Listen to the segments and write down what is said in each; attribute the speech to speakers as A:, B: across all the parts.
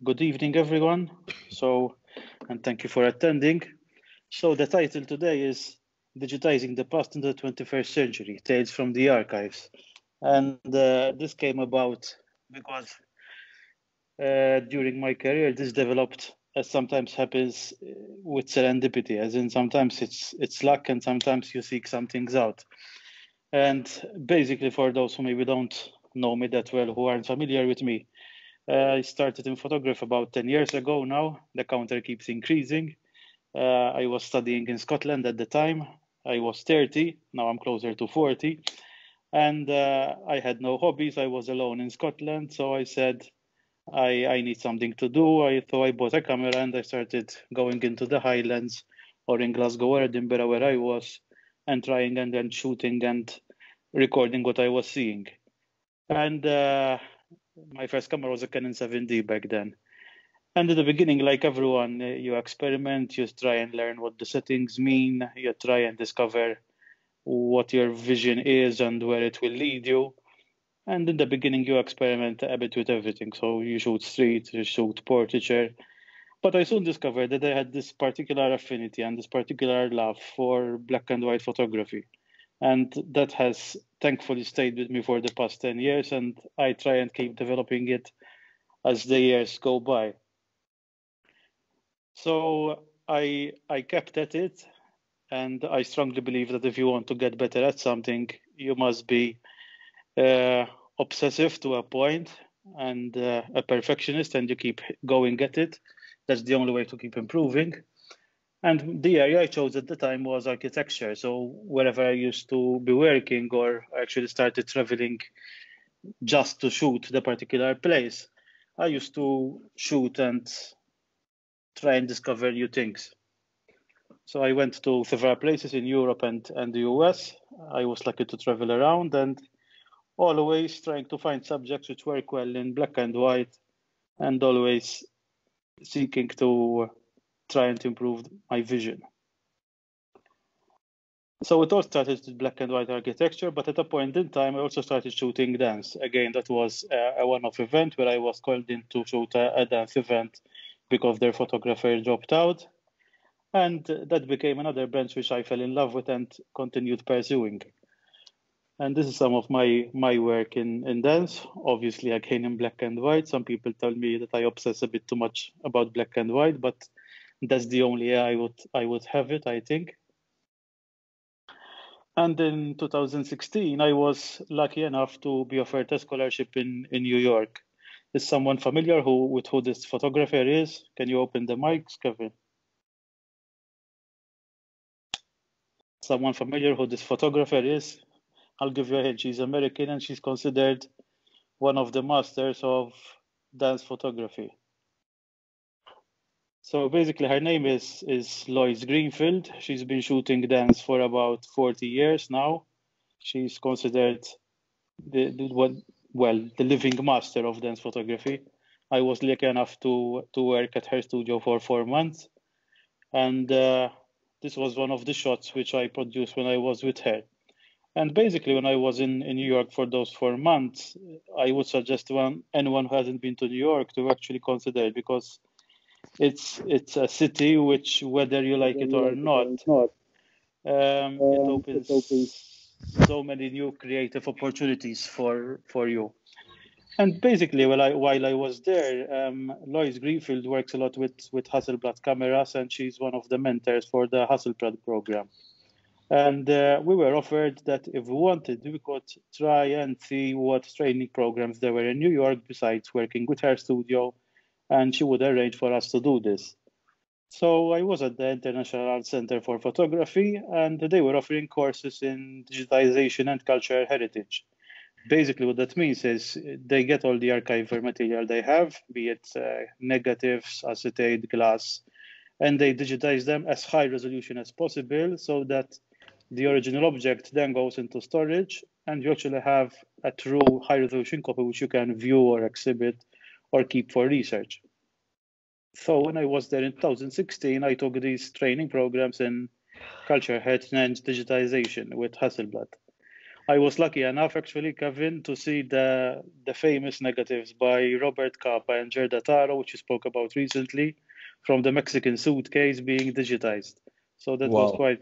A: Good evening, everyone. And thank you for attending. So the title today is Digitizing the Past in the 21st Century, Tales from the Archives. And this came about because during my career, this developed, as sometimes happens with serendipity, as in sometimes it's luck and sometimes you seek some things out. And basically, for those who maybe don't know me that well, who aren't familiar with me, I started in photography about 10 years ago now. The counter keeps increasing. I was studying in Scotland at the time. I was 30, now I'm closer to 40. And I had no hobbies. I was alone in Scotland. So I said, I need something to do. So I bought a camera and I started going into the Highlands or in Glasgow or Edinburgh where I was and trying and then shooting and recording what I was seeing. And my first camera was a Canon 7D back then. And in the beginning, like everyone, you experiment, you try and learn what the settings mean, you try and discover what your vision is and where it will lead you. And in the beginning, you experiment a bit with everything. So you shoot street, you shoot portraiture. But I soon discovered that I had this particular affinity and this particular love for black and white photography. And that has thankfully stayed with me for the past 10 years, and I try and keep developing it as the years go by. So I kept at it, and I strongly believe that if you want to get better at something, you must be obsessive to a point and a perfectionist, and you keep going at it. That's the only way to keep improving. And the area I chose at the time was architecture. So wherever I used to be working, or I actually started traveling just to shoot the particular place, I used to shoot and try and discover new things. So I went to several places in Europe and the US. I was lucky to travel around and always trying to find subjects which work well in black and white, and always seeking to try and improve my vision. So it all started with black and white architecture, but at a point in time, I also started shooting dance. Again, that was a one-off event where I was called in to shoot a dance event because their photographer dropped out. And that became another branch which I fell in love with and continued pursuing. And this is some of my work in dance, obviously again in black and white. Some people tell me that I obsess a bit too much about black and white, but that's the only way I would have it, I think. And in 2016, I was lucky enough to be offered a scholarship in New York. Is someone familiar with who this photographer is? Can you open the mics, Kevin? Someone familiar who this photographer is? I'll give you a hint. She's American and she's considered one of the masters of dance photography. So basically her name is Lloyd Greenfield. She's been shooting dance for about 40 years now. She's considered the living master of dance photography. I was lucky enough to work at her studio for 4 months. And this was one of the shots which I produced when I was with her. And basically, when I was in New York for those 4 months, I would suggest anyone who hasn't been to New York to actually consider it, because it's a city which, whether you like it or not, it opens so many new creative opportunities for you. And basically, while I was there, Lois Greenfield works a lot with Hasselblad cameras, and she's one of the mentors for the Hasselblad program. And we were offered that if we wanted, we could try and see what training programs there were in New York besides working with her studio, and she would arrange for us to do this. So I was at the International Arts Center for Photography, and they were offering courses in digitization and cultural heritage. Basically, what that means is they get all the archival material they have, be it negatives, acetate, glass, and they digitize them as high resolution as possible so that the original object then goes into storage and you actually have a true high resolution copy which you can view or exhibit or keep for research. So when I was there in 2016, I took these training programs in culture heritage and digitization with Hasselblad. I was lucky enough, actually, Kevin, to see the famous negatives by Robert Capa and Gerda Taro, which you spoke about recently, from the Mexican suitcase being digitized. So that was
B: Wow,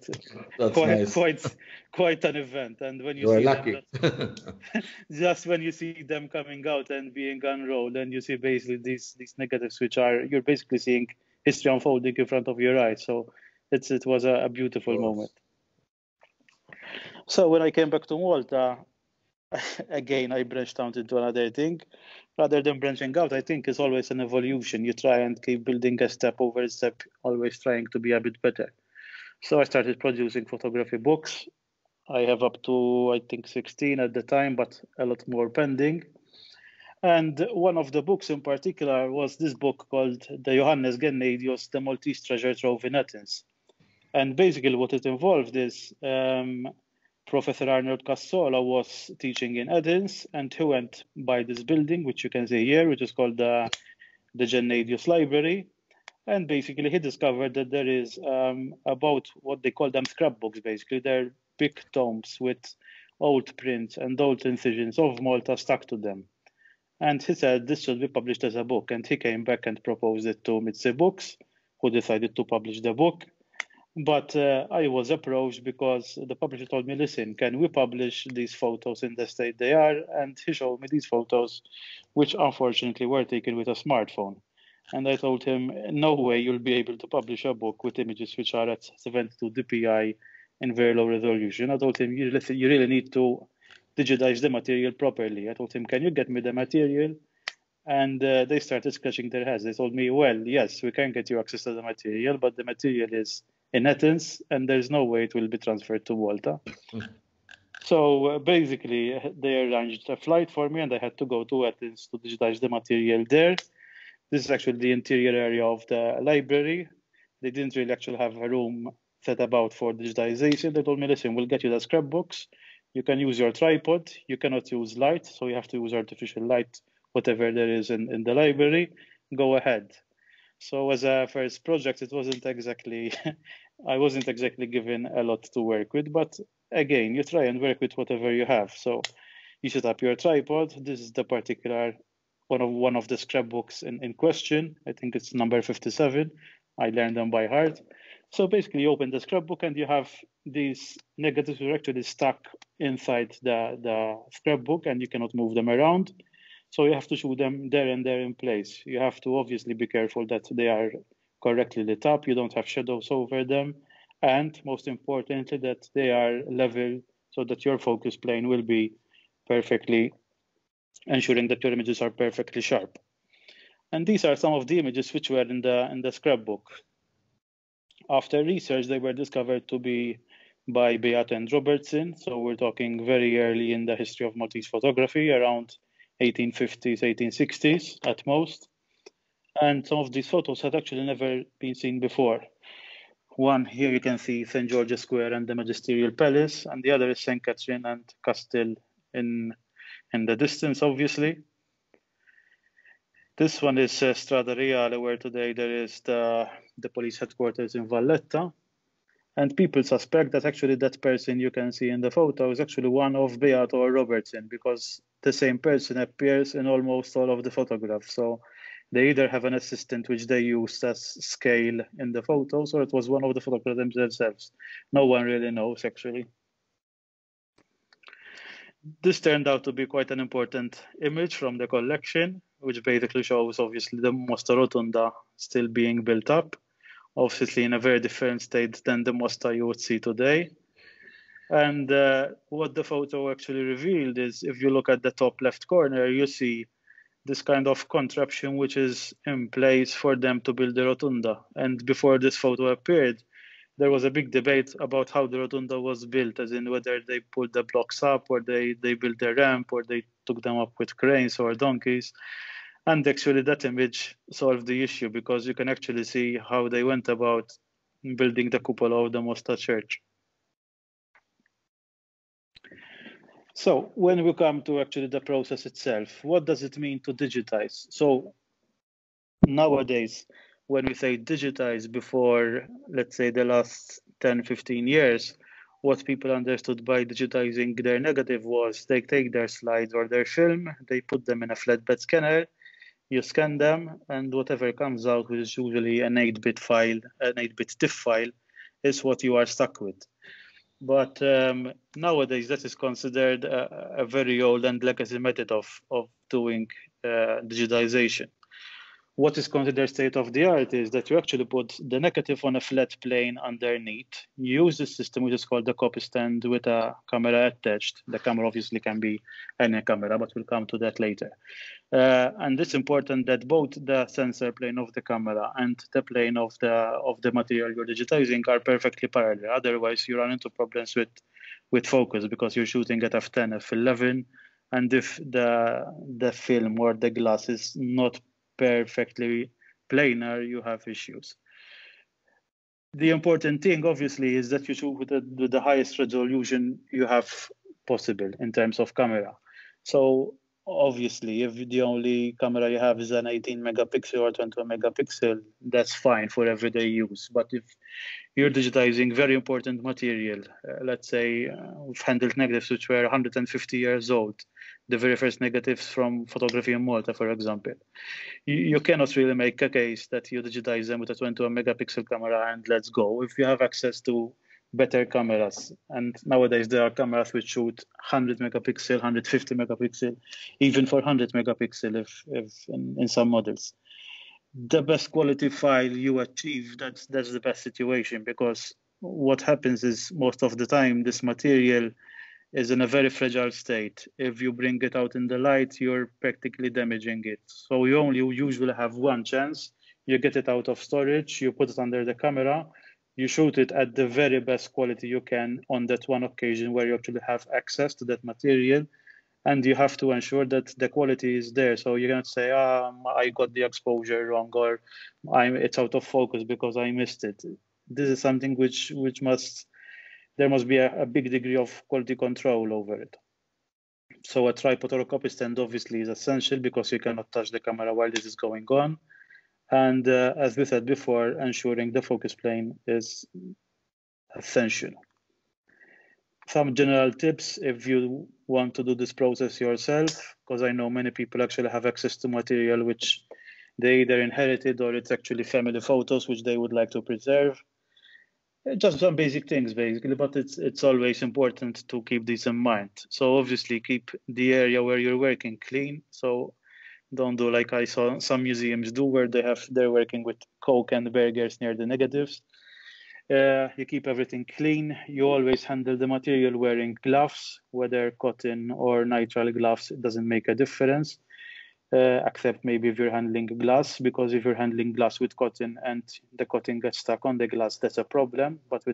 B: that's nice.
A: quite an event. And when you
B: You are
A: see them,
B: lucky.
A: just when you see them coming out and being unrolled, and you see basically these negatives, which are, you're basically seeing history unfolding in front of your eyes. So it was a beautiful moment. So when I came back to Malta, again, I branched out into another thing. Rather than branching out, I think it's always an evolution. You try and keep building a step over step, always trying to be a bit better. So I started producing photography books. I have up to, I think, 16 at the time, but a lot more pending. And one of the books in particular was this book called the Johannes Gennadius, the Maltese Treasure Trove in Athens. And basically what it involved is Professor Arnold Cassola was teaching in Athens, and he went by this building, which you can see here, which is called the Gennadius Library. And basically he discovered that there is about what they call them scrapbooks, basically. They're big tomes with old prints and old incisions of Malta stuck to them. And he said this should be published as a book. And he came back and proposed it to MIPP Books, who decided to publish the book. But I was approached because the publisher told me, listen, can we publish these photos in the state they are? And he showed me these photos, which unfortunately were taken with a smartphone. And I told him, no way you'll be able to publish a book with images which are at 72 dpi in very low resolution. I told him, you really need to digitize the material properly. I told him, can you get me the material? And they started scratching their heads. They told me, well, yes, we can get you access to the material, but the material is in Athens, and there's no way it will be transferred to Malta. So basically, they arranged a flight for me, and I had to go to Athens to digitize the material there. This is actually the interior area of the library. They didn't really actually have a room set about for digitization. They told me, listen, we'll get you the scrapbooks. You can use your tripod. You cannot use light, so you have to use artificial light, whatever there is in the library. Go ahead. So as a first project, it wasn't exactly, I wasn't exactly given a lot to work with, but again, you try and work with whatever you have. So you set up your tripod. This is the particular one of the scrapbooks in question. I think it's number 57. I learned them by heart. So basically, you open the scrapbook and you have these negatives which are actually stuck inside the scrapbook, and you cannot move them around. So you have to shoot them there and there in place. You have to obviously be careful that they are correctly lit up. You don't have shadows over them. And most importantly, that they are level so that your focus plane will be perfectly, ensuring that your images are perfectly sharp. And these are some of the images which were in the scrapbook. After research, they were discovered to be by Beato and Robertson. So we're talking very early in the history of Maltese photography, around 1850s, 1860s at most. And some of these photos had actually never been seen before. One here you can see St. George's Square and the Magisterial Palace, and the other is St. Catherine and Castile in the distance, obviously. This one is Strada Reale, where today there is the police headquarters in Valletta. And people suspect that actually that person you can see in the photo is actually one of Beato or Robertson, because the same person appears in almost all of the photographs. So they either have an assistant which they used as scale in the photos, or it was one of the photographers themselves. No one really knows, actually. This turned out to be quite an important image from the collection, which basically shows obviously the Mosta Rotunda still being built up, obviously in a very different state than the Mosta you would see today. And what the photo actually revealed is, if you look at the top left corner, you see this kind of contraption which is in place for them to build the rotunda. And before this photo appeared, there was a big debate about how the rotunda was built, as in whether they pulled the blocks up, or they built the ramp, or they took them up with cranes or donkeys. And actually that image solved the issue, because you can actually see how they went about building the cupola of the Mosta church. So when we come to actually the process itself, what does it mean to digitize? So nowadays, when we say digitize, before, let's say, the last 10, 15 years, what people understood by digitizing their negative was they take their slides or their film, they put them in a flatbed scanner, you scan them, and whatever comes out, which is usually an 8-bit file, an 8-bit TIFF file, is what you are stuck with. But nowadays, that is considered a very old and legacy method of doing digitization. What is considered state of the art is that you actually put the negative on a flat plane underneath. You use this system, which is called the copy stand, with a camera attached. The camera obviously can be any camera, but we'll come to that later. And it's important that both the sensor plane of the camera and the plane of the material you're digitizing are perfectly parallel. Otherwise, you run into problems with focus because you're shooting at f10, f11, and if the film or the glass is not perfectly planar, you have issues. The important thing, obviously, is that you shoot with the highest resolution you have possible in terms of camera. So obviously, if the only camera you have is an 18 megapixel or 20 megapixel, that's fine for everyday use. But if you're digitizing very important material, let's say we've handled negatives which were 150 years old, the very first negatives from photography in Malta, for example. You cannot really make a case that you digitize them with a 21 megapixel camera and let's go. If you have access to better cameras, and nowadays there are cameras which shoot 100 megapixel, 150 megapixel, even 400 megapixel if in some models. The best quality file you achieve, that's the best situation, because what happens is most of the time this material is in a very fragile state. If you bring it out in the light, you're practically damaging it. So you only usually have one chance. You get it out of storage, you put it under the camera, you shoot it at the very best quality you can on that one occasion where you actually have access to that material, and you have to ensure that the quality is there. So you're going to say, I got the exposure wrong, or it's out of focus because I missed it. This is something which there must be a big degree of quality control over it. So a tripod or a copy stand obviously is essential because you cannot touch the camera while this is going on. And as we said before, ensuring the focus plane is essential. Some general tips if you want to do this process yourself, because I know many people actually have access to material which they either inherited or it's actually family photos which they would like to preserve. Just some basic things, basically, but it's always important to keep these in mind. So obviously keep the area where you're working clean. So don't do like I saw some museums do, where they're working with Coke and burgers near the negatives. You keep everything clean. You always handle the material wearing gloves, whether cotton or nitrile gloves. It doesn't make a difference. Except maybe if you're handling glass, because if you're handling glass with cotton and the cotton gets stuck on the glass, that's a problem. But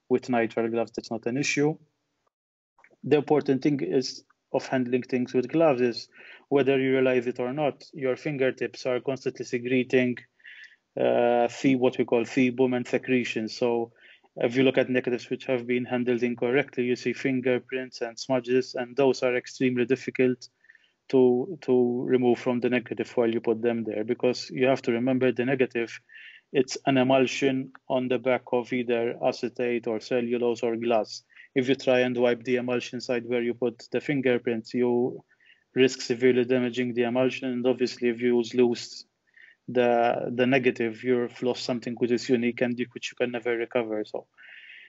A: with nitrile gloves, that's not an issue. The important thing is of handling things with gloves is, whether you realize it or not, your fingertips are constantly secreting what we call sebum and secretion. So if you look at negatives which have been handled incorrectly, you see fingerprints and smudges, and those are extremely difficult to remove from the negative while you put them there, because you have to remember the negative, it's an emulsion on the back of either acetate or cellulose or glass. If you try and wipe the emulsion side where you put the fingerprints, you risk severely damaging the emulsion, and obviously if you lose the negative, you've lost something which is unique and which you can never recover. So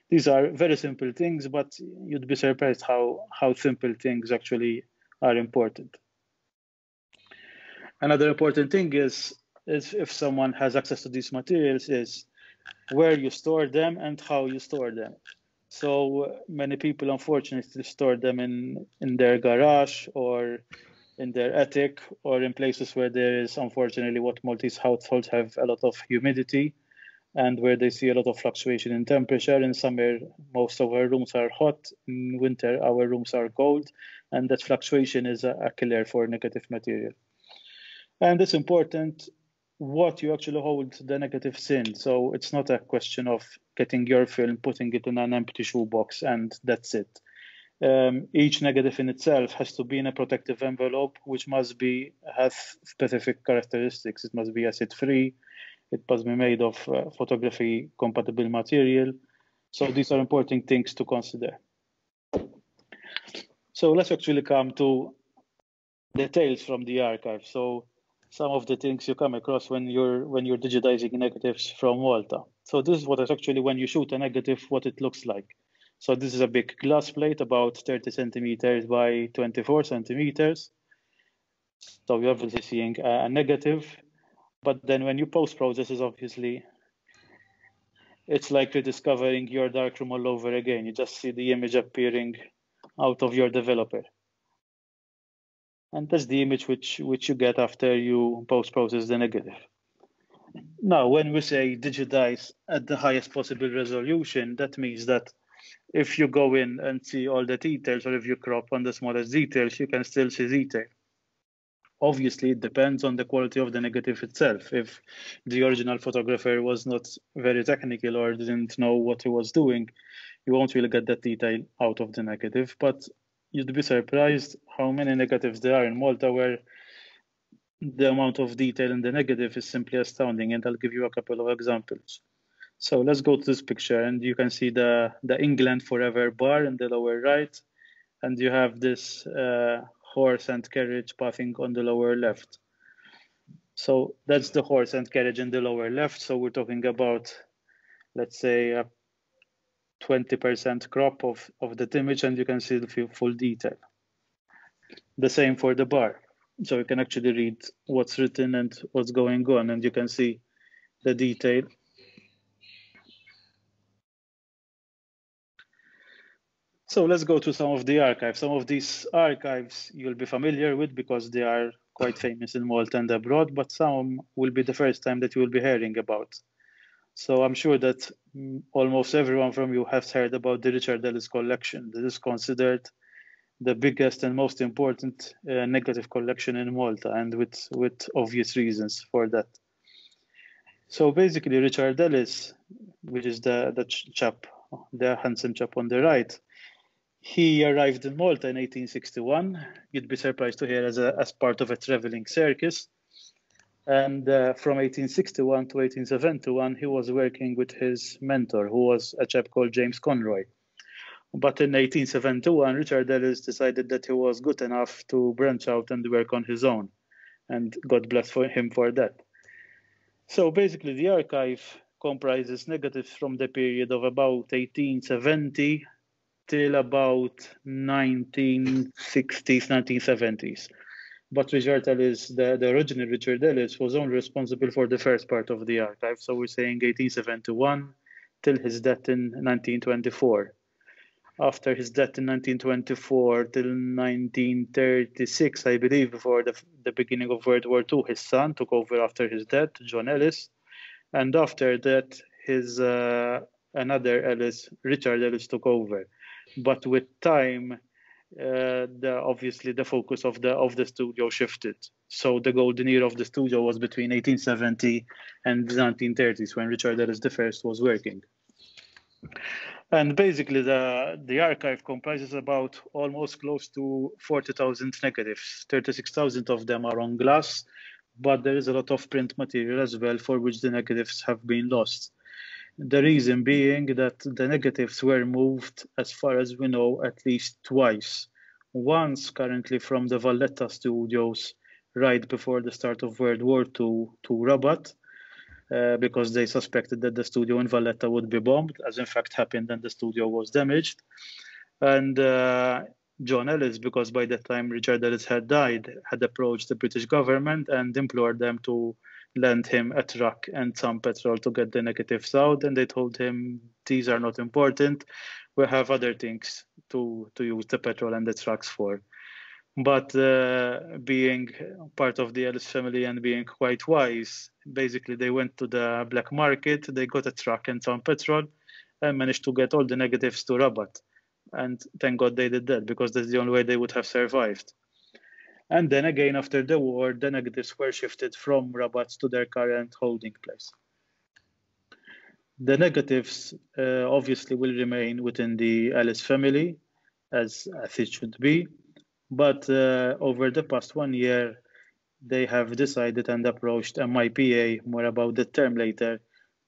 A: these are very simple things, but you'd be surprised how simple things actually are important. Another important thing is if someone has access to these materials, is where you store them and how you store them. So many people, unfortunately, store them in their garage or in their attic, or in places where there is, unfortunately, what Maltese households have a lot of humidity, and where they see a lot of fluctuation in temperature. In summer, most of our rooms are hot. In winter, our rooms are cold, and that fluctuation is a killer for negative material. And it's important what you actually hold the negatives in. So it's not a question of getting your film, putting it in an empty shoebox, and that's it. Each negative in itself has to be in a protective envelope, which has specific characteristics. It must be acid-free. It must be made of photography-compatible material. So these are important things to consider. So let's actually come to details from the archive. So some of the things you come across when you're digitizing negatives from Malta. So this is what is actually when you shoot a negative, what it looks like. So this is a big glass plate about 30 centimeters by 24 centimeters. So you're obviously seeing a negative, but then when you post-process is obviously, it's like rediscovering your darkroom all over again. You just see the image appearing out of your developer. And that's the image which you get after you post-process the negative. Now, when we say digitize at the highest possible resolution, that means that if you go in and see all the details, or if you crop on the smallest details, you can still see detail. Obviously, it depends on the quality of the negative itself. If the original photographer was not very technical or didn't know what he was doing, you won't really get that detail out of the negative. But you'd be surprised how many negatives there are in Malta where the amount of detail in the negative is simply astounding. And I'll give you a couple of examples. So let's go to this picture, and you can see the England Forever bar in the lower right, and you have this horse and carriage pathing on the lower left. So that's the horse and carriage in the lower left. So we're talking about, let's say, a 20% crop of that image, and you can see the full detail. The same for the bar. So you can actually read what's written and what's going on, and you can see the detail. So let's go to some of the archives. Some of these archives you'll be familiar with because they are quite famous in Malta and abroad, but some will be the first time that you will be hearing about. So I'm sure that almost everyone from you has heard about the Richard Ellis collection. This is considered the biggest and most important negative collection in Malta, and with obvious reasons for that. So basically, Richard Ellis, which is the chap, the handsome chap on the right, he arrived in Malta in 1861. You'd be surprised to hear as part of a traveling circus. And from 1861 to 1871, he was working with his mentor, who was a chap called James Conroy. But in 1871, Richard Ellis decided that he was good enough to branch out and work on his own. And God bless him for that. So basically, the archive comprises negatives from the period of about 1870 till about 1960s, 1970s. But Richard Ellis, the original Richard Ellis, was only responsible for the first part of the archive. So we're saying 1871 till his death in 1924. After his death in 1924 till 1936, I believe, before the beginning of World War II, his son took over after his death, John Ellis. And after that, his another Ellis, Richard Ellis, took over. But with time, obviously the focus of the studio shifted. So the golden era of the studio was between 1870 and the 1930s, when Richard Ellis I was working. And basically the archive comprises about almost close to 40,000 negatives. 36,000 of them are on glass, but there is a lot of print material as well for which the negatives have been lost. The reason being that the negatives were moved, as far as we know, at least twice. Once currently from the Valletta studios right before the start of World War II to Rabat, because they suspected that the studio in Valletta would be bombed, as in fact happened, and the studio was damaged. And John Ellis, because by that time Richard Ellis had died, had approached the British government and implored them to lend him a truck and some petrol to get the negatives out. And they told him, these are not important. We have other things to use the petrol and the trucks for. But being part of the Ellis family and being quite wise, basically they went to the black market, they got a truck and some petrol and managed to get all the negatives to Rabat. And thank God they did that, because that's the only way they would have survived. And then again, after the war, the negatives were shifted from Rabat to their current holding place. The negatives obviously will remain within the Ellis family, as it should be. But over the past 1 year, they have decided and approached MIPP, more about the term later,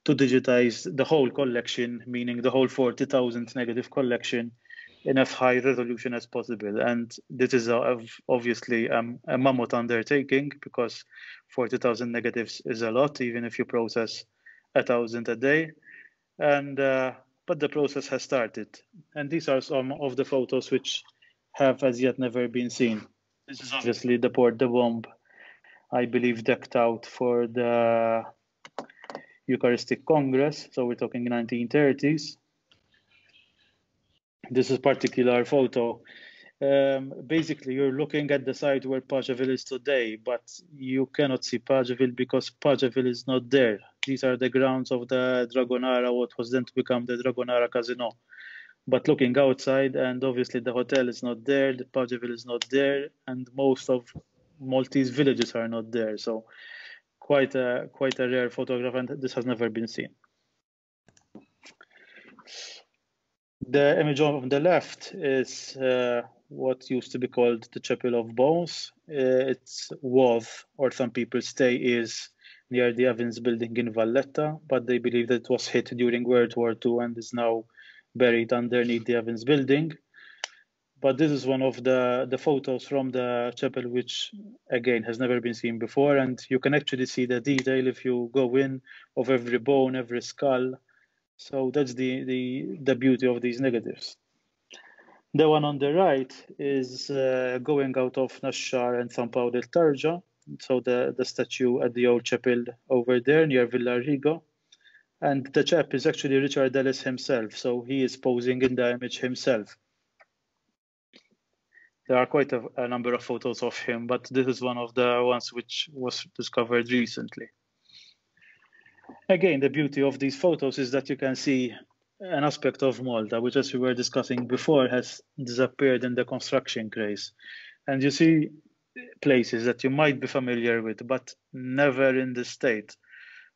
A: to digitize the whole collection, meaning the whole 40,000 negative collection, in as high resolution as possible. And this is obviously a mammoth undertaking, because 40,000 negatives is a lot, even if you process 1,000 a day. And but the process has started. And these are some of the photos which have as yet never been seen. This is obviously the Port de Bombe, I believe, decked out for the Eucharistic Congress. So we're talking 1930s. This is a particular photo. Basically, you're looking at the site where Pageville is today, but you cannot see Pageville because Pageville is not there. These are the grounds of the Dragonara, what was then to become the Dragonara Casino. But looking outside, and obviously the hotel is not there, the Pageville is not there, and most of Maltese villages are not there. So quite a rare photograph, and this has never been seen. The image on the left is what used to be called the Chapel of Bones. Its Wath, or some people say, is near the Evans building in Valletta, but they believe that it was hit during World War II and is now buried underneath the Evans building. But this is one of the photos from the chapel, which again has never been seen before, and you can actually see the detail if you go in of every bone, every skull. So that's the beauty of these negatives. The one on the right is going out of Nashar and San Paolo del Targia. So the statue at the old chapel over there near Villa Rigo. And the chap is actually Richard Ellis himself. So he is posing in the image himself. There are quite a number of photos of him, but this is one of the ones which was discovered recently. Again, the beauty of these photos is that you can see an aspect of Malta, which, as we were discussing before, has disappeared in the construction craze. And you see places that you might be familiar with, but never in the state.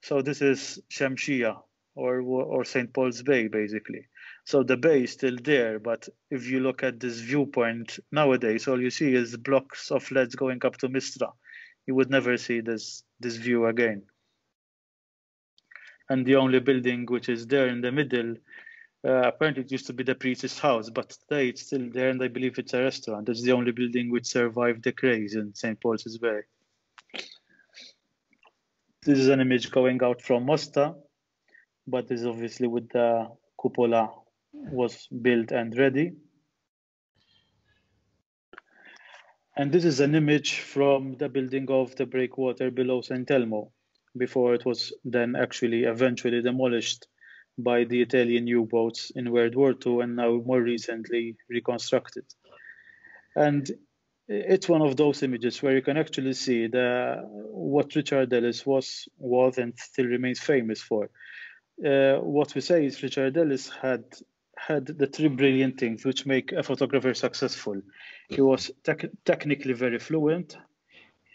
A: So this is Shamshia, or St. Paul's Bay, basically. So the bay is still there, but if you look at this viewpoint nowadays, all you see is blocks of flats going up to Mistra. You would never see this view again. And the only building which is there in the middle, apparently it used to be the priest's house, but today it's still there, and I believe it's a restaurant. It's the only building which survived the craze in St. Paul's Bay. This is an image going out from Mosta, but this is obviously with the cupola was built and ready. And this is an image from the building of the breakwater below St. Elmo, before it was then actually eventually demolished by the Italian U-boats in World War II and now more recently reconstructed. And it's one of those images where you can actually see what Richard Ellis was and still remains famous for. What we say is Richard Ellis had the three brilliant things which make a photographer successful. He was technically very fluent,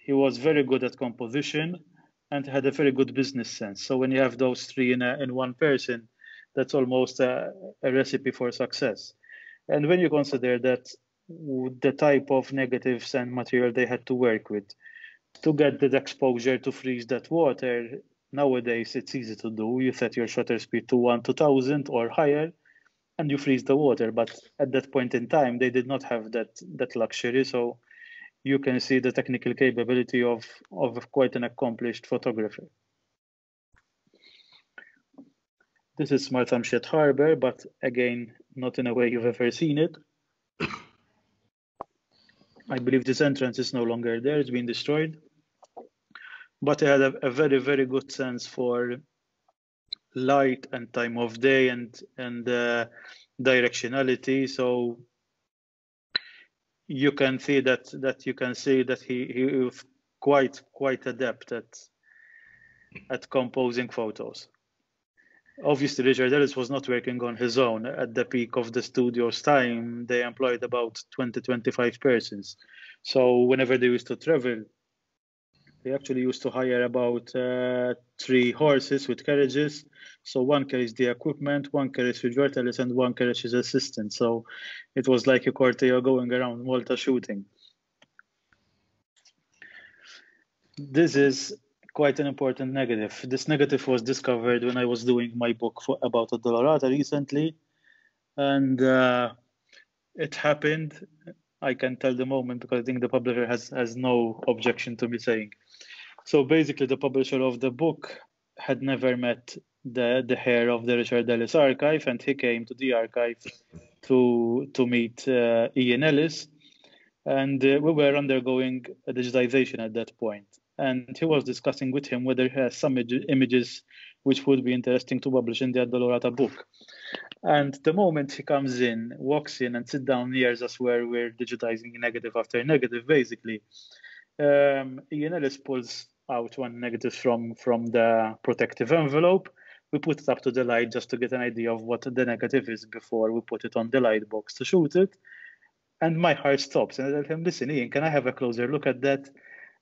A: he was very good at composition, and had a very good business sense. So when you have those three in one person, that's almost a recipe for success. And when you consider that the type of negatives and material they had to work with, to get that exposure to freeze that water, nowadays it's easy to do. You set your shutter speed to 1/2000 or higher, and you freeze the water. But at that point in time, they did not have that luxury. So you can see the technical capability of quite an accomplished photographer. This is Marthamshire Harbour, but again, not in a way you've ever seen it. I believe this entrance is no longer there, it's been destroyed. But it had a very, very good sense for light and time of day and directionality. So you can see that he was quite adept at composing photos. Obviously, Richard Ellis was not working on his own. At the peak of the studio's time, they employed about 20-25 persons. So whenever they used to travel, they actually used to hire about 3 horses with carriages. So one carries the equipment, one carries Richard Ellis, and one carries his assistant. So it was like a corteo going around Malta shooting. This is quite an important negative. This negative was discovered when I was doing my book about the Dolorata recently, and it happened. I can tell the moment because I think the publisher has no objection to me saying. So basically, the publisher of the book had never met the heir of the Richard Ellis archive, and he came to the archive to meet Ian Ellis, and we were undergoing a digitization at that point. And he was discussing with him whether he has some images which would be interesting to publish in the Dolorata book. And the moment he comes in, walks in and sits down near us where we're digitizing negative after negative, basically, Ian Ellis pulls out one negative from the protective envelope. We put it up to the light just to get an idea of what the negative is before we put it on the light box to shoot it. And my heart stops. And I tell him, listen, Ian, can I have a closer look at that?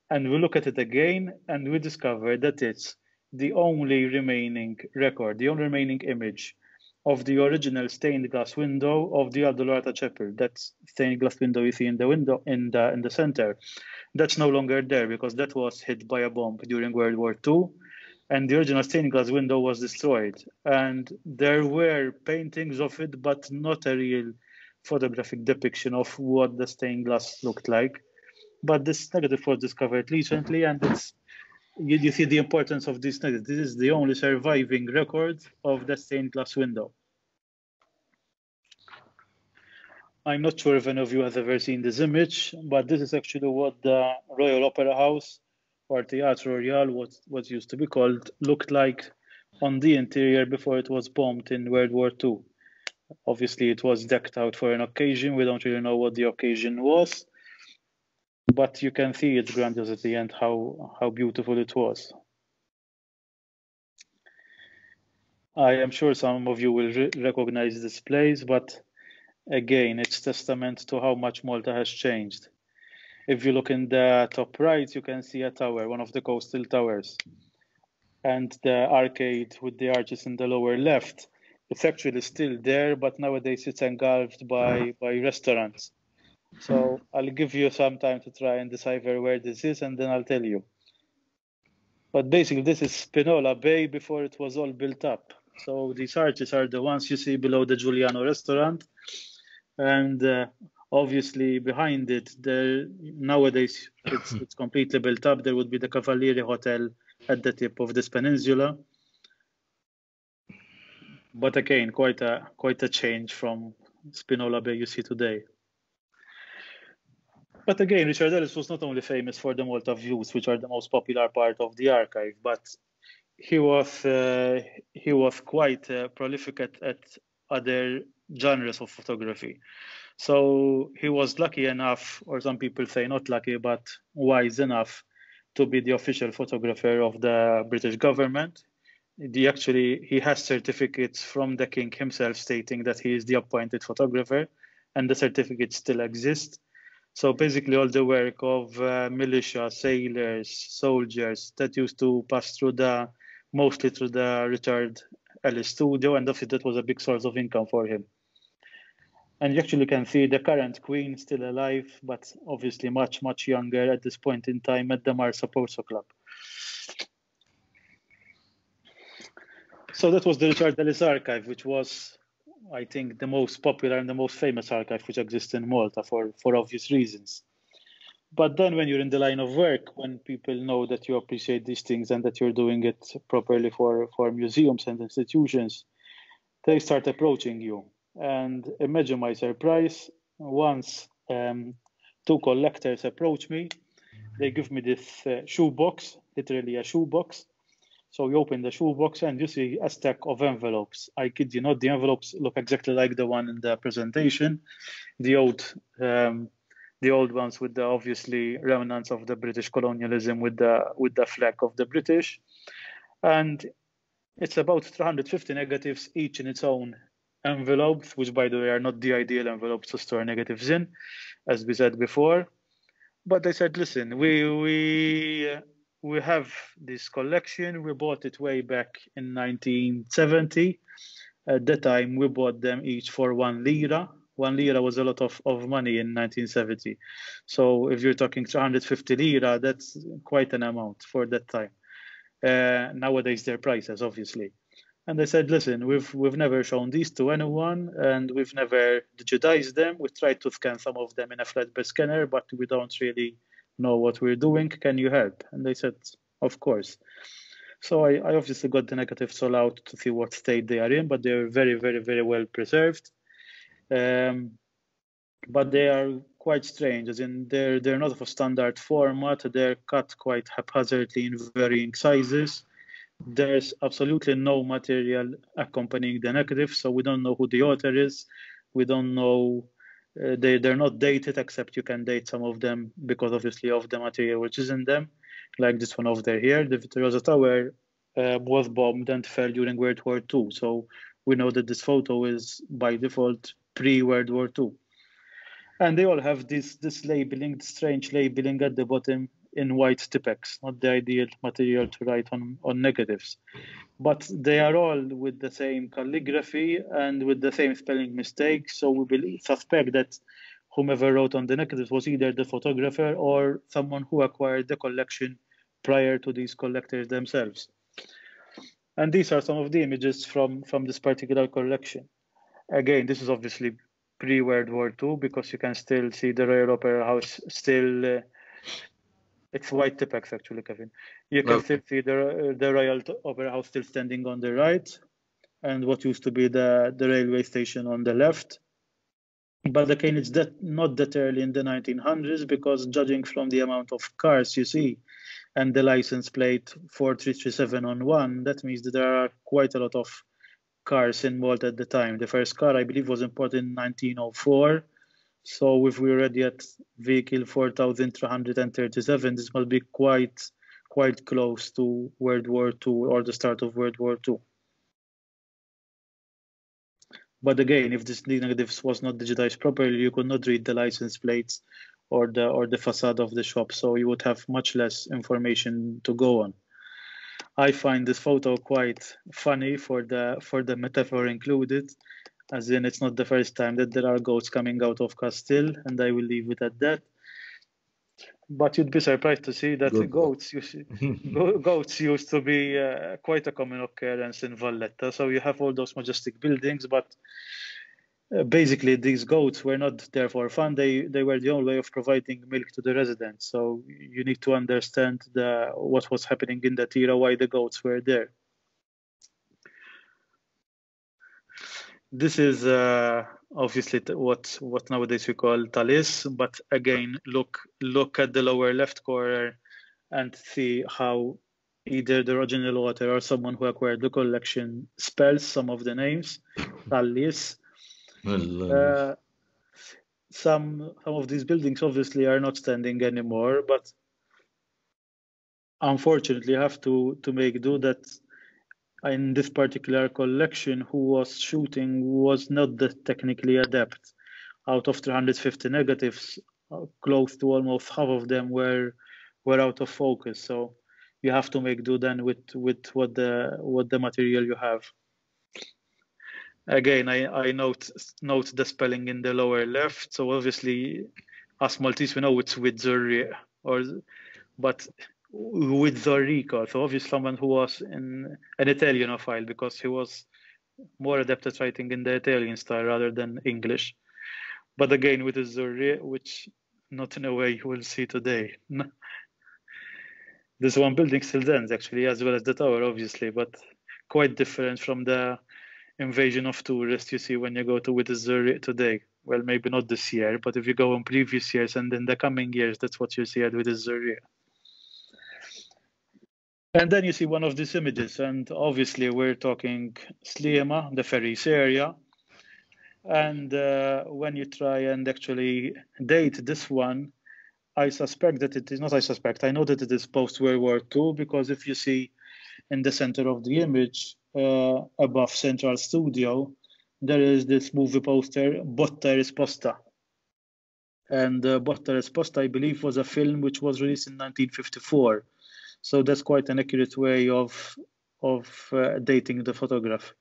A: And we look at it again, and we discover that it's the only remaining record, the only remaining image of the original stained glass window of the Dolorata Chapel. That stained glass window you see in the window in the center. That's no longer there because that was hit by a bomb during World War II, and the original stained glass window was destroyed. And there were paintings of it, but not a real photographic depiction of what the stained glass looked like. But this negative was discovered recently, and it's you see the importance of this negative. This is the only surviving record of the stained glass window. I'm not sure if any of you have ever seen this image, but this is actually what the Royal Opera House or Teatro Royal, what used to be called, looked like on the interior before it was bombed in World War II. Obviously, it was decked out for an occasion. We don't really know what the occasion was, but you can see its grandiosity and how beautiful it was. I am sure some of you will recognize this place, but again, it's testament to how much Malta has changed. If you look in the top right, you can see a tower, one of the coastal towers. And the arcade with the arches in the lower left, it's actually still there, but nowadays it's engulfed by restaurants. So I'll give you some time to try and decipher where this is, and then I'll tell you. But basically, this is Spinola Bay before it was all built up. So these arches are the ones you see below the Giuliano restaurant. And obviously behind it, nowadays it's completely built up. There would be the Cavaliere Hotel at the tip of this peninsula. But again, quite a change from Spinola Bay you see today. But again, Richard Ellis was not only famous for the Malta views, which are the most popular part of the archive, but he was quite prolific at other genres of photography. So he was lucky enough, or some people say not lucky, but wise enough to be the official photographer of the British government. He has certificates from the king himself stating that he is the appointed photographer, and the certificates still exist. So basically all the work of militia, sailors, soldiers that used to pass mostly through the Richard Ellis studio, and obviously that was a big source of income for him. And you actually can see the current queen still alive, but obviously much, much younger at this point in time at the Marsa Porso Club. So that was the Richard Ellis archive, which was, I think, the most popular and the most famous archive which exists in Malta for obvious reasons. But then when you're in the line of work, when people know that you appreciate these things and that you're doing it properly for museums and institutions, they start approaching you. And imagine my surprise, once two collectors approach me. They give me this shoebox, literally a shoebox. So you open the shoebox and you see a stack of envelopes. I kid you not, the envelopes look exactly like the one in the presentation. The old ones with the obviously remnants of the British colonialism with the flag of the British. And it's about 350 negatives, each in its own envelopes, which by the way are not the ideal envelopes to store negatives in, as we said before. But they said, listen, we have this collection. We bought it way back in 1970. At that time, we bought them each for 1 lira. 1 lira was a lot of money in 1970. So if you're talking 350 lira, that's quite an amount for that time. nowadays their prices, obviously. And they said, listen, we've never shown these to anyone, and we've never digitized them. We tried to scan some of them in a flatbed scanner, but we don't really know what we're doing. Can you help? And they said, of course. So I obviously got the negatives all out to see what state they are in, but they're very, very, very well preserved. But they are quite strange, as in they're not of a standard format. They're cut quite haphazardly in varying sizes. There's absolutely no material accompanying the negative, so we don't know who the author is. We don't know, they're not dated, except you can date some of them because obviously of the material which is in them, like this one over there here. The Vittorioso Tower was bombed and fell during World War II, so we know that this photo is by default pre-World War II. And they all have this labeling, strange labeling at the bottom in white Tipex, not the ideal material to write on negatives. But they are all with the same calligraphy and with the same spelling mistake. So we suspect that whomever wrote on the negatives was either the photographer or someone who acquired the collection prior to these collectors themselves. And these are some of the images from this particular collection. Again, this is obviously pre-World War II, because you can still see the Royal Opera House still, it's white Tipex actually, Kevin. You can still see the Royal Opera House still standing on the right, and what used to be the railway station on the left. But again, it's not that early in the 1900s, because judging from the amount of cars you see and the license plate 4337 on one, that means that there are quite a lot of cars in Malta at the time. The first car, I believe, was imported in 1904. So if we're already at vehicle 4337, this must be quite close to World War II or the start of World War II. But again, if this negatives was not digitized properly, you could not read the license plates or the facade of the shop, so you would have much less information to go on. I find this photo quite funny for the metaphor included, as in it's not the first time that there are goats coming out of Castile, and I will leave it at that. But you'd be surprised to see that goats used to be quite a common occurrence in Valletta. So you have all those majestic buildings, but basically these goats were not there for fun. They were the only way of providing milk to the residents. So you need to understand what was happening in that era, why the goats were there. This is obviously what nowadays we call talis, but again, look at the lower left corner and see how either the original author or someone who acquired the collection spells some of the names. Talis. Some of these buildings obviously are not standing anymore, but unfortunately, I have to make do that in this particular collection, who was shooting was not that technically adept. Out of 350 negatives, close to almost half of them were out of focus. So you have to make do then with what the material you have. Again, I note the spelling in the lower left. So obviously, as Maltese, we know it's with Zorri, but with Zorrico. So obviously someone who was an Italianophile, because he was more adept at writing in the Italian style rather than English. But again, with the Zorri, which not in a way you will see today. This one building still stands actually, as well as the tower, obviously, but quite different from the invasion of tourists you see when you go to Witizuri today. Well, maybe not this year, but if you go in previous years and in the coming years, that's what you see at Witizuri. And then you see one of these images, and obviously we're talking Sliema, the Ferris area. And when you try and actually date this one, I suspect that it is not, I know that it is post-World War II, because if you see in the center of the image, above Central Studio, there is this movie poster, Botta Risposta. And Botta Risposta, I believe, was a film which was released in 1954. So that's quite an accurate way of dating the photograph.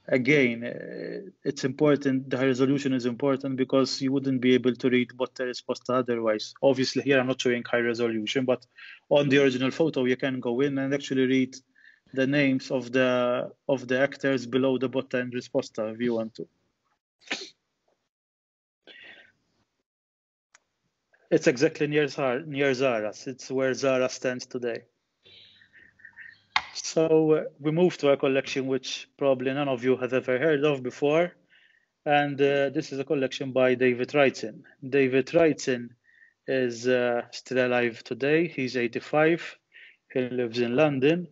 A: Again, it's important, the high resolution is important because you wouldn't be able to read botta risposta otherwise. Obviously here I'm not showing high resolution, but on the original photo you can go in and actually read the names of the actors below the botta and risposta if you want to. It's exactly near Zara's. It's where Zara stands today. So we moved to a collection which probably none of you have ever heard of before. And this is a collection by David Wrightson. David Wrightson is still alive today. He's 85. He lives in London.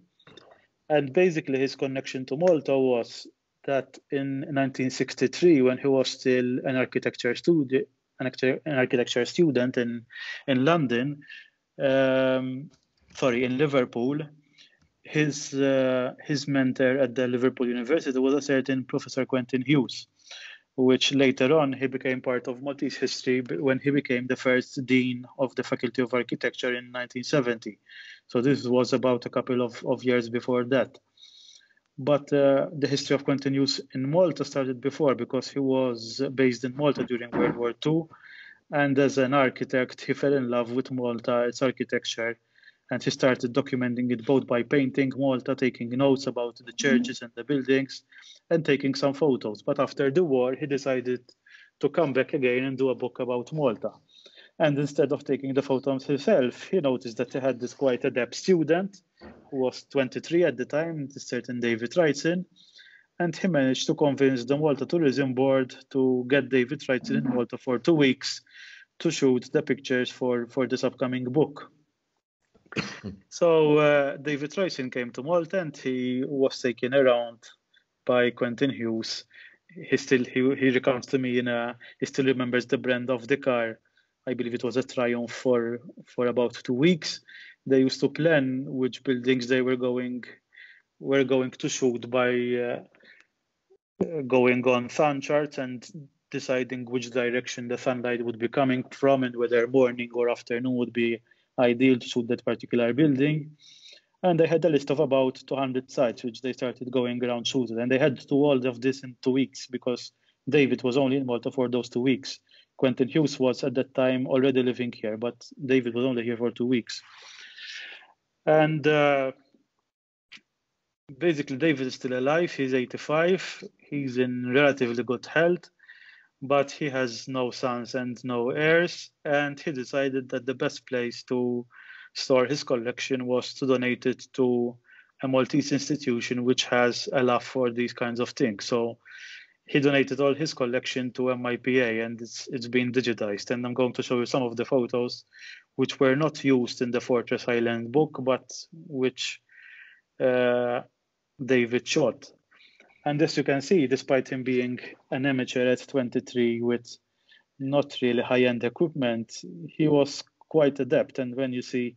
A: And basically his connection to Malta was that in 1963, when he was still an architecture student, in London, in Liverpool, his mentor at the Liverpool University was a certain Professor Quentin Hughes, which later on he became part of Maltese history when he became the first dean of the Faculty of Architecture in 1970. So this was about a couple of years before that. But the history of Quentin Hughes in Malta started before, because he was based in Malta during World War II. And as an architect, he fell in love with Malta, its architecture, and he started documenting it both by painting Malta, taking notes about the churches and the buildings, and taking some photos. But after the war, he decided to come back again and do a book about Malta. And instead of taking the photos himself, he noticed that he had this quite adept student who was 23 at the time, this certain David Wrightson, and he managed to convince the Malta Tourism Board to get David Wrightson in Malta for 2 weeks to shoot the pictures for this upcoming book. So David Wrightson came to Malta and he was taken around by Quentin Hughes. He recounts to me he still remembers the brand of the car. I believe it was a Triumph for about 2 weeks. They used to plan which buildings they were going to shoot by going on sun charts and deciding which direction the sunlight would be coming from and whether morning or afternoon would be ideal to shoot that particular building. And they had a list of about 200 sites which they started going around shooting. And they had to do all of this in 2 weeks because David was only in Malta for those 2 weeks. Quentin Hughes was at that time already living here, but David was only here for 2 weeks. And basically, David is still alive. He's 85. He's in relatively good health, but he has no sons and no heirs. And he decided that the best place to store his collection was to donate it to a Maltese institution which has a love for these kinds of things. So he donated all his collection to MIPP, and it's been digitized. And I'm going to show you some of the photos which were not used in the Fortress Island book, but which David shot. And as you can see, despite him being an amateur at 23 with not really high-end equipment, he was quite adept. And when you see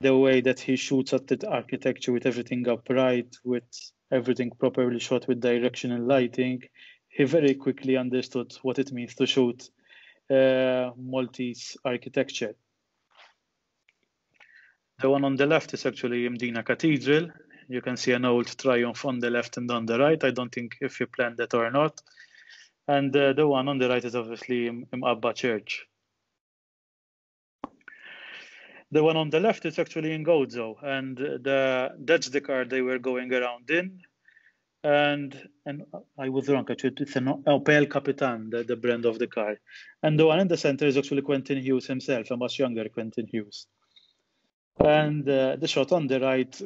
A: the way that he shoots at the architecture with everything upright, with everything properly shot with direction and lighting, he very quickly understood what it means to shoot Maltese architecture. The one on the left is actually Mdina Cathedral. You can see an old Triumph on the left and on the right. I don't think if you planned that or not. And the one on the right is obviously MIPP Church. The one on the left is actually in Gozo, and that's the car they were going around in. And I was wrong, actually, it's an Opel Capitan, the brand of the car. And the one in the center is actually Quentin Hughes himself, a much younger Quentin Hughes. And the shot on the right,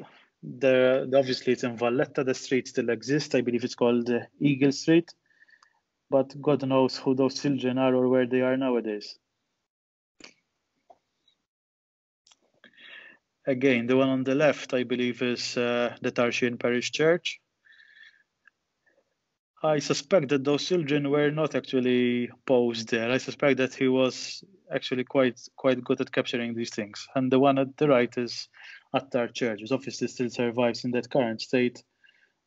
A: obviously it's in Valletta, the street still exists. I believe it's called Eagle Street, but God knows who those children are or where they are nowadays. Again, the one on the left, I believe, is the Tarshian Parish Church. I suspect that those children were not actually posed there. I suspect that he was actually quite good at capturing these things. And the one at the right is Attar Church, which obviously still survives in that current state,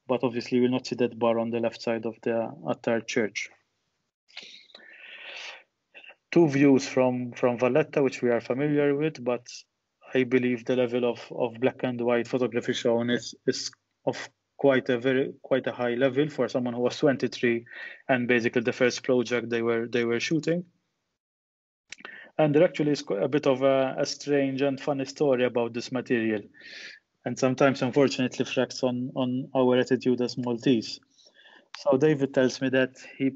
A: but obviously you will not see that bar on the left side of the Attar Church. Two views from Valletta, which we are familiar with, but I believe the level of black and white photography shown is of quite a high level for someone who was 23, and basically the first project they were shooting. And there actually is a bit of a strange and funny story about this material, and sometimes unfortunately reflects on our attitude as Maltese. So David tells me that he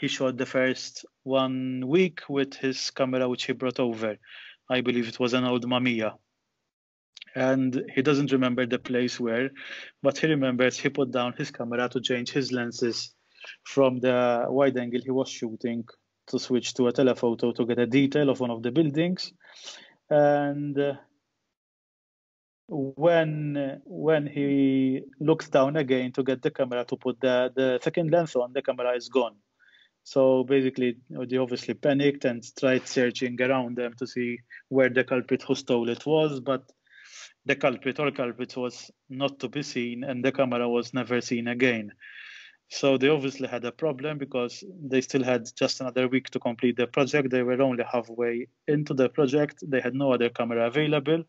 A: shot the first 1 week with his camera, which he brought over. I believe it was an old Mamiya. And he doesn't remember the place where, but he remembers he put down his camera to change his lenses from the wide angle he was shooting to switch to a telephoto to get a detail of one of the buildings. And when he looks down again to get the camera to put the second lens on, the camera is gone. So basically, they obviously panicked and tried searching around them to see where the culprit who stole it was, but the culprit or culprits was not to be seen, and the camera was never seen again. So they obviously had a problem because they still had just another week to complete the project. They were only halfway into the project. They had no other camera available.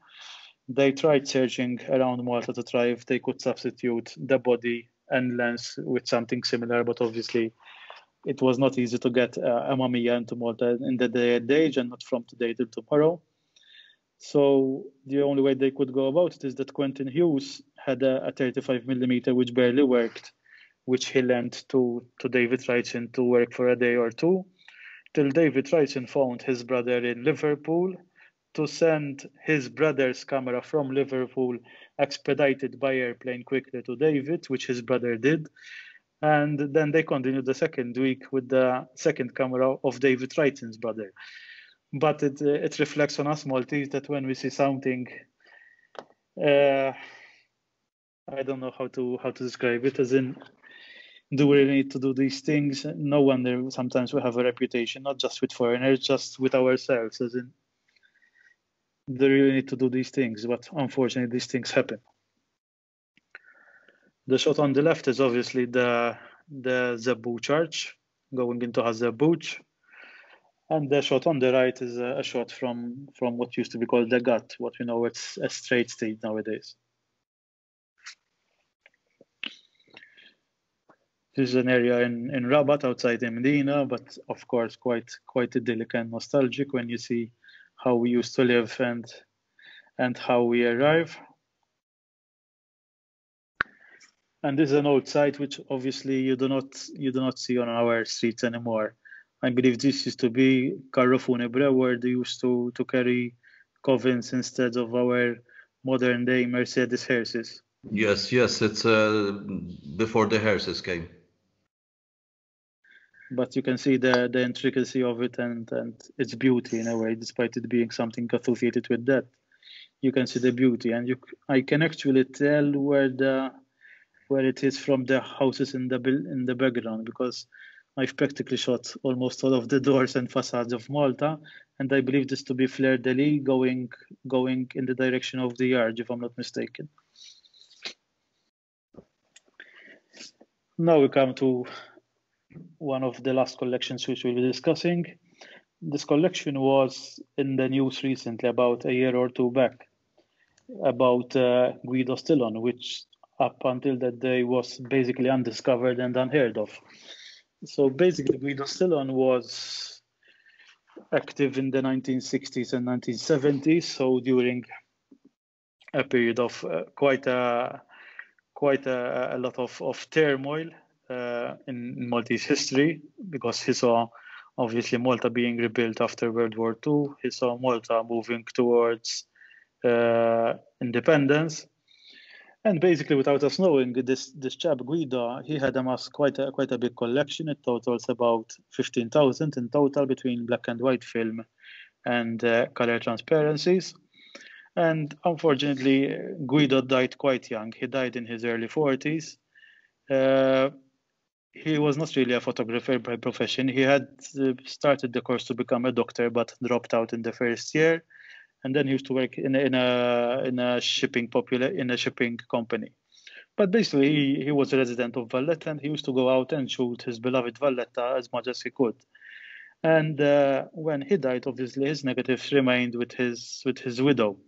A: They tried searching around Malta to try if they could substitute the body and lens with something similar, but obviously it was not easy to get a Mamiya into Malta in the day and age, and not from today till tomorrow. So the only way they could go about it is that Quentin Hughes had a 35mm which barely worked, which he lent to David Wrightson to work for a day or two, till David Wrightson found his brother in Liverpool to send his brother's camera from Liverpool expedited by airplane quickly to David, which his brother did. And then they continued the second week with the second camera of David Wrightson's brother. But it reflects on us Maltese that when we see something, I don't know how to describe it, as in, do we really need to do these things? No wonder sometimes we have a reputation, not just with foreigners, just with ourselves, as in, do we really need to do these things? But unfortunately, these things happen. The shot on the left is obviously the Zebu Church going into Hazebuch. And the shot on the right is a shot from what used to be called the Gut, what we know it's a straight street nowadays. This is an area in Rabat outside Medina, but of course quite idyllic and nostalgic when you see how we used to live and how we arrive. And this is an old site which obviously you do not see on our streets anymore. I believe this used to be Carro Funebre, where they used to carry coffins instead of our modern day Mercedes hearses.
B: Yes, it's before the hearses came.
A: But you can see the intricacy of it and its beauty in a way, despite it being something associated with that. You can see the beauty, and I can actually tell where it is from the houses in the background, because I've practically shot almost all of the doors and facades of Malta, and I believe this to be Fleur de Lis going in the direction of the yard, if I'm not mistaken. Now we come to one of the last collections which we'll be discussing. This collection was in the news recently, about a year or two back, about Guido Stillon, which up until that day was basically undiscovered and unheard of. So basically, Guido Stillon was active in the 1960s and 1970s, so during a period of quite a lot of turmoil in Maltese history, because he saw obviously Malta being rebuilt after World War II. He saw Malta moving towards independence. And basically, without us knowing, this chap Guido, he had amassed quite a big collection. It totals about 15,000 in total between black and white film and color transparencies. And unfortunately, Guido died quite young. He died in his early 40s. He was not really a photographer by profession. He had started the course to become a doctor, but dropped out in the first year. And then he used to work in a shipping company. But basically, he was a resident of Valletta, and he used to go out and shoot his beloved Valletta as much as he could. And when he died, obviously, his negatives remained with his widow.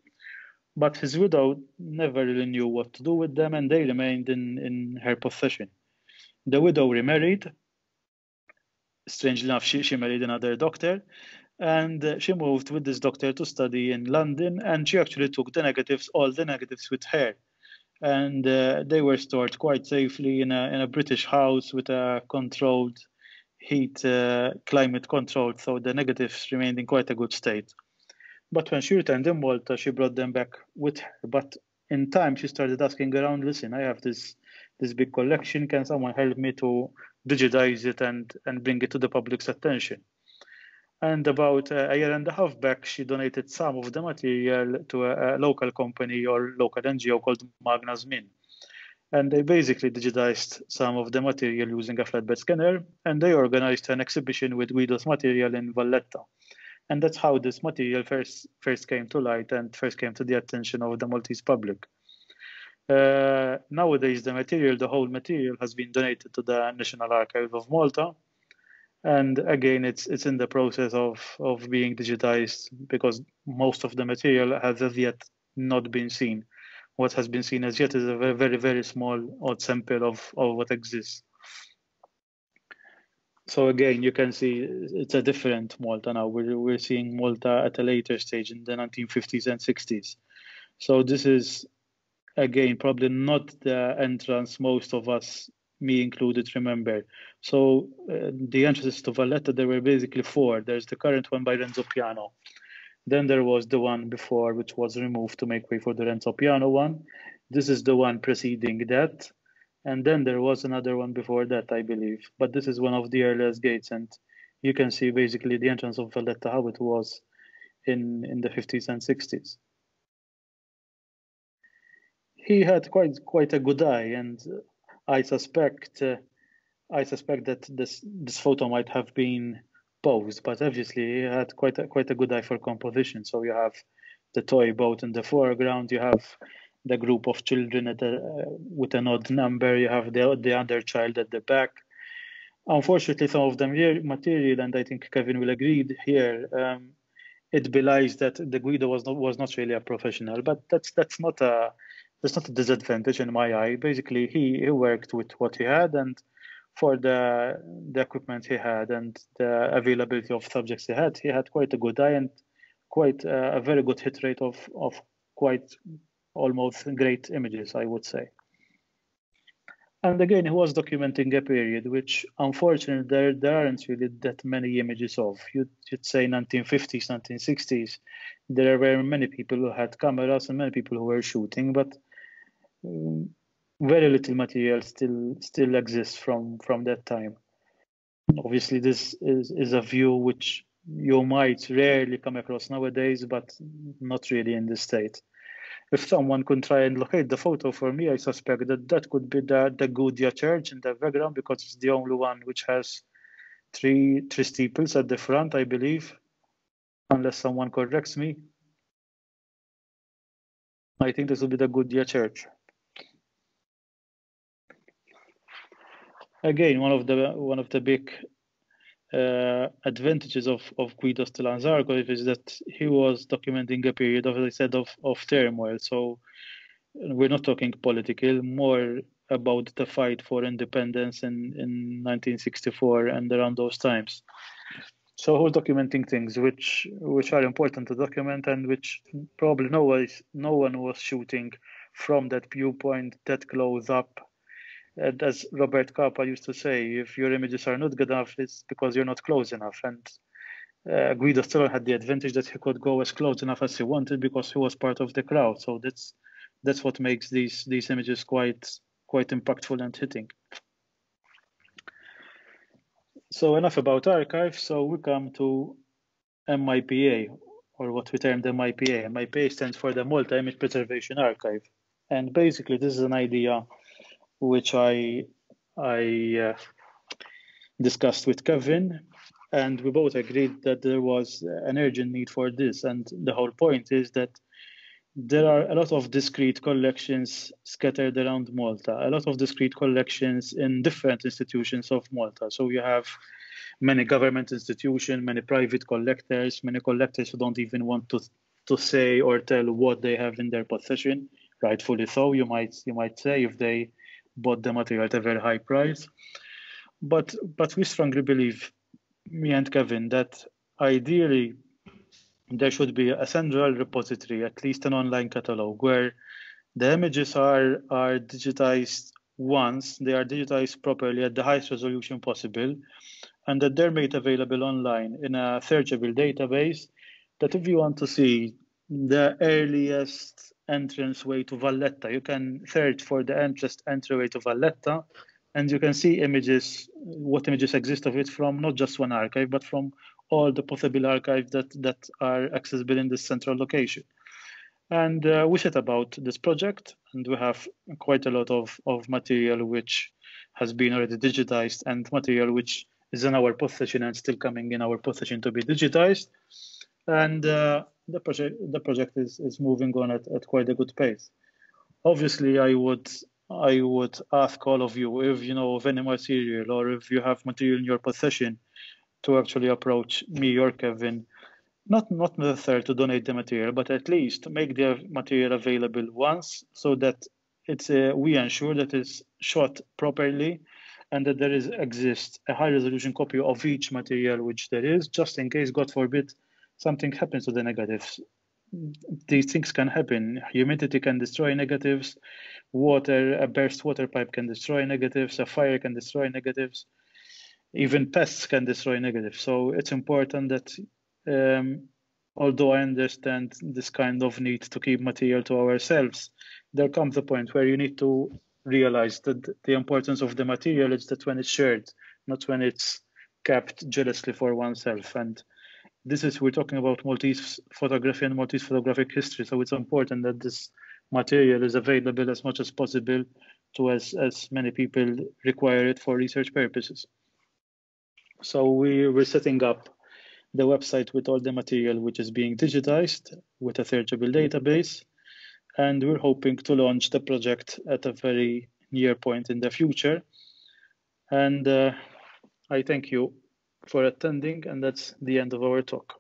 A: but his widow never really knew what to do with them, and they remained in her possession. The widow remarried. Strangely enough, she married another doctor, and she moved with this doctor to study in London, and she actually took all the negatives with her. And they were stored quite safely in a British house with a controlled heat, climate controlled, so the negatives remained in quite a good state. But when she returned in Malta, she brought them back with her. But in time, she started asking around, listen, I have this big collection. Can someone help me to digitize it and bring it to the public's attention? And about a year and a half back, she donated some of the material to a local company or local NGO called Magnus Min. And they basically digitized some of the material using a flatbed scanner, and they organized an exhibition with Guido's material in Valletta. And that's how this material first came to light and first came to the attention of the Maltese public. Nowadays, the whole material has been donated to the National Archive of Malta. And again, it's in the process of being digitized, because most of the material has as yet not been seen. What has been seen as yet is a very, very, very small odd sample of what exists. So again, you can see it's a different Malta now. We're seeing Malta at a later stage in the 1950s and 60s. So this is, again, probably not the entrance most of us, me included, remember. So the entrances to Valletta, there were basically four. There's the current one by Renzo Piano. Then there was the one before, which was removed to make way for the Renzo Piano one. This is the one preceding that. And then there was another one before that, I believe. But this is one of the earliest gates. And you can see basically the entrance of Valletta, how it was in the 50s and 60s. He had quite a good eye, and I suspect that this photo might have been posed, but obviously he had quite a good eye for composition. So you have the toy boat in the foreground, you have the group of children with an odd number, you have the other child at the back. Unfortunately, some of them here material, and I think Kevin will agree here, it belies that the Guido was not really a professional, but that's not a disadvantage in my eye. Basically, he worked with what he had, and for the equipment he had and the availability of subjects he had quite a good eye and quite a very good hit rate of quite almost great images, I would say. And again, he was documenting a period which, unfortunately, there aren't really that many images of. You'd say 1950s, 1960s, there were many people who had cameras and many people who were shooting, but very little material still exists from that time. Obviously, this is a view which you might rarely come across nowadays, but not really in this state. If someone could try and locate the photo for me, I suspect that could be the Goudia Church in the background, because it's the only one which has three steeples at the front, I believe, unless someone corrects me. I think this will be the Goudia Church. Again, one of the big advantages of Guido Stellan's archive is that he was documenting a period of, as I said, of turmoil. So we're not talking political, more about the fight for independence in 1964 and around those times. So he was documenting things which are important to document, and which probably no one was shooting from that viewpoint that close up. As Robert Capa used to say, if your images are not good enough, it's because you're not close enough. And Guido Stellan had the advantage that he could go as close enough as he wanted because he was part of the crowd. So that's what makes these images quite impactful and hitting. So enough about archives. So we come to MIPA, or what we termed MIPA. MIPA stands for the Malta Image Preservation Archive. And basically, this is an idea which I discussed with Kevin, and we both agreed that there was an urgent need for this. And the whole point is that there are a lot of discrete collections scattered around Malta, a lot of discrete collections in different institutions of Malta. So you have many government institutions, many private collectors, many collectors who don't even want to to say or tell what they have in their possession. Rightfully so, you might say, if they bought the material at a very high price. But we strongly believe, me and Kevin, that ideally there should be a central repository, at least an online catalog, where the images are digitized once, they are digitized properly at the highest resolution possible, and that they're made available online in a searchable database, that if you want to see the earliest entranceway to Valletta, you can search for the entryway to Valletta, and you can see images, what images exist of it from not just one archive, but from all the possible archives that are accessible in this central location. And we set about this project, and we have quite a lot of material which has been already digitized, and material which is in our possession and still coming in our possession to be digitized. And the project is moving on at quite a good pace. Obviously, I would ask all of you, if you know of any material or if you have material in your possession, to actually approach me or Kevin. Not necessarily to donate the material, but at least make the material available once, so that we ensure that it's shot properly, and that there exists a high resolution copy of each material which there is, just in case, God forbid, something happens to the negatives. These things can happen. Humidity can destroy negatives. A burst water pipe can destroy negatives. A fire can destroy negatives. Even pests can destroy negatives. So it's important that, although I understand this kind of need to keep material to ourselves, there comes a point where you need to realize that the importance of the material is that when it's shared, not when it's kept jealously for oneself. And we're talking about Maltese photography and Maltese photographic history, so it's important that this material is available as much as possible to as many people require it for research purposes. So we're setting up the website with all the material which is being digitized with a searchable database, and we're hoping to launch the project at a very near point in the future. And I thank you for attending, and that's the end of our talk.